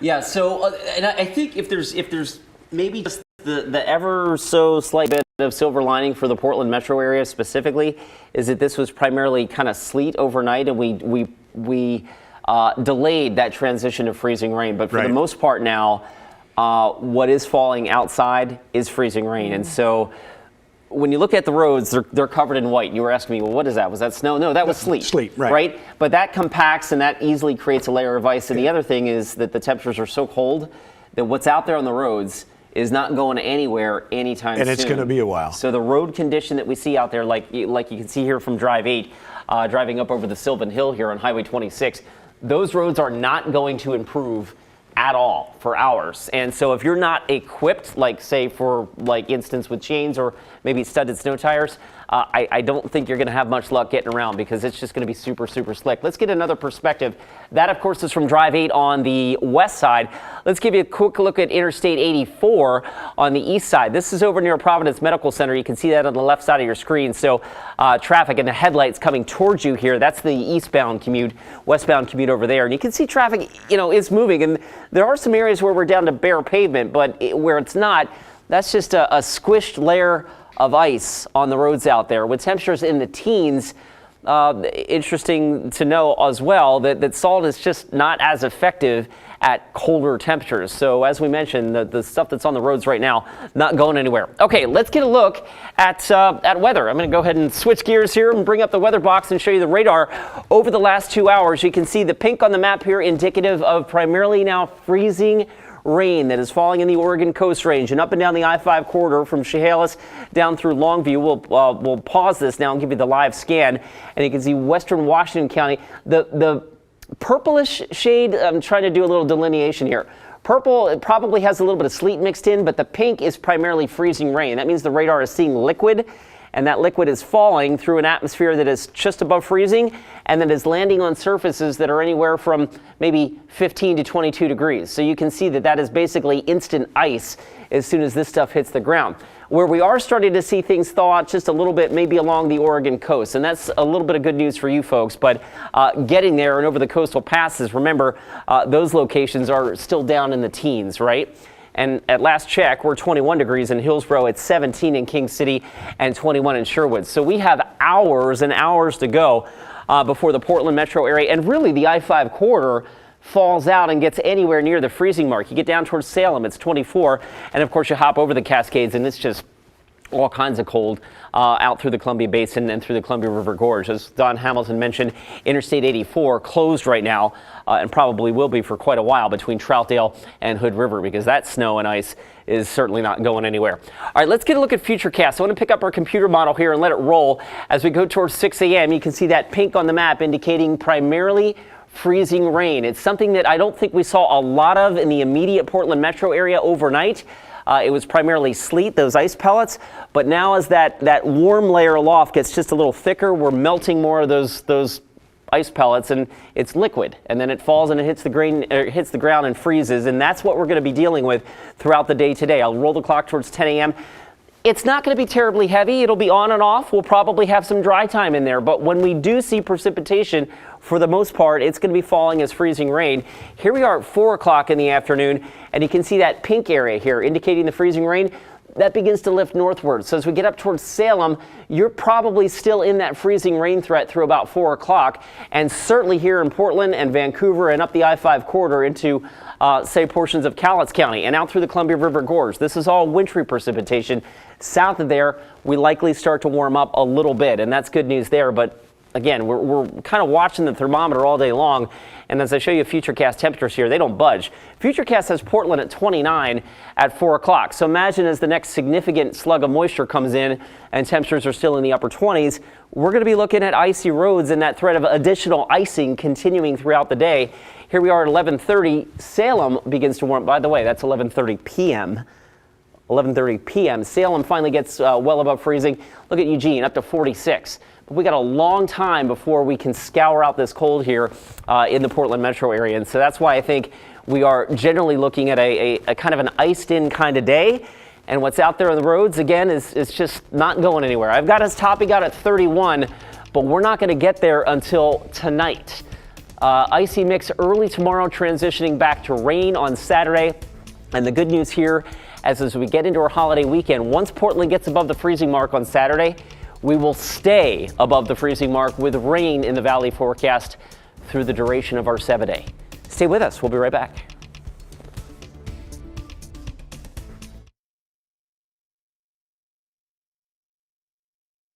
Yeah. So, and I think if there's maybe just the ever so slight bit of silver lining for the Portland metro area specifically is that this was primarily kind of sleet overnight, and we delayed that transition to freezing rain. But for the most part now, what is falling outside is freezing rain, and so. When you look at the roads, they're covered in white. You were asking me, well, what is that? Was that snow? No, that was sleet. Sleet, right. But that compacts and that easily creates a layer of ice. And the other thing is that the temperatures are so cold that what's out there on the roads is not going anywhere anytime soon. And it's going to be a while. So the road condition that we see out there, like you can see here from Drive 8, driving up over the Sylvan Hill here on Highway 26, those roads are not going to improve at all for hours. And so if you're not equipped, like say for like instance with chains or maybe studded snow tires, I don't think you're going to have much luck getting around because it's just going to be super, super slick. Let's get another perspective. That, of course, is from Drive 8 on the west side. Let's give you a quick look at Interstate 84 on the east side. This is over near Providence Medical Center. You can see that on the left side of your screen. So traffic and the headlights coming towards you here. That's the eastbound commute, westbound commute over there. And you can see traffic, is moving. And there are some areas where we're down to bare pavement, but where it's not, that's just a squished layer of ice on the roads out there with temperatures in the teens. Interesting to know as well that salt is just not as effective at colder temperatures. So as we mentioned, the stuff that's on the roads right now, not going anywhere. Okay, let's get a look at weather. I'm going to go ahead and switch gears here and bring up the weather box and show you the radar over the last 2 hours. You can see the pink on the map here indicative of primarily now freezing rain that is falling in the Oregon Coast Range and up and down the I-5 corridor from Chehalis down through Longview. We'll pause this now and give you the live scan, and you can see western Washington County. The purplish shade, I'm trying to do a little delineation here. Purple, it probably has a little bit of sleet mixed in, but the pink is primarily freezing rain. That means the radar is seeing liquid, and that liquid is falling through an atmosphere that is just above freezing and that is landing on surfaces that are anywhere from maybe 15 to 22 degrees. So you can see that is basically instant ice as soon as this stuff hits the ground. Where we are starting to see things thaw out just a little bit, maybe along the Oregon coast, and that's a little bit of good news for you folks, but getting there and over the coastal passes, remember, those locations are still down in the teens, right? And at last check, we're 21 degrees in Hillsborough, it's 17 in King City, and 21 in Sherwood. So we have hours and hours to go before the Portland metro area, and really the I-5 corridor falls out and gets anywhere near the freezing mark. You get down towards Salem, it's 24, and of course you hop over the Cascades, and it's just all kinds of cold out through the Columbia Basin and through the Columbia River Gorge. As Don Hamilton mentioned, Interstate 84 closed right now and probably will be for quite a while between Troutdale and Hood River because that snow and ice is certainly not going anywhere. All right, let's get a look at Futurecast. I want to pick up our computer model here and let it roll. As we go towards 6 a.m., you can see that pink on the map indicating primarily freezing rain. It's something that I don't think we saw a lot of in the immediate Portland metro area overnight. It was primarily sleet, those ice pellets, but now as that warm layer aloft gets just a little thicker, we're melting more of those ice pellets, and it's liquid, and then it falls and it hits the ground and freezes, and that's what we're going to be dealing with throughout the day today. I'll roll the clock towards 10 a.m. It's not going to be terribly heavy. It'll be on and off. We'll probably have some dry time in there, but when we do see precipitation, for the most part, it's going to be falling as freezing rain. Here we are at 4 o'clock in the afternoon, and you can see that pink area here indicating the freezing rain. That begins to lift northward. So as we get up towards Salem, you're probably still in that freezing rain threat through about 4 o'clock. And certainly here in Portland and Vancouver and up the I-5 corridor into, say, portions of Cowlitz County and out through the Columbia River Gorge. This is all wintry precipitation. South of there, we likely start to warm up a little bit, and that's good news there. But again, we're kind of watching the thermometer all day long, and as I show you Futurecast temperatures here, they don't budge. Futurecast has Portland at 29 at 4 o'clock. So imagine as the next significant slug of moisture comes in and temperatures are still in the upper 20s, we're going to be looking at icy roads and that threat of additional icing continuing throughout the day. Here we are at 11:30. Salem begins to warm. By the way, that's 11:30 p.m. 11:30 p.m. Salem finally gets well above freezing. Look at Eugene, up to 46. But we got a long time before we can scour out this cold here in the Portland metro area. And so that's why I think we are generally looking at a kind of an iced-in kind of day. And what's out there on the roads, again, is just not going anywhere. I've got us topping out at 31, but we're not going to get there until tonight. Icy mix early tomorrow, transitioning back to rain on Saturday. And the good news here, as we get into our holiday weekend, once Portland gets above the freezing mark on Saturday, we will stay above the freezing mark with rain in the valley forecast through the duration of our 7-day. Stay with us. We'll be right back.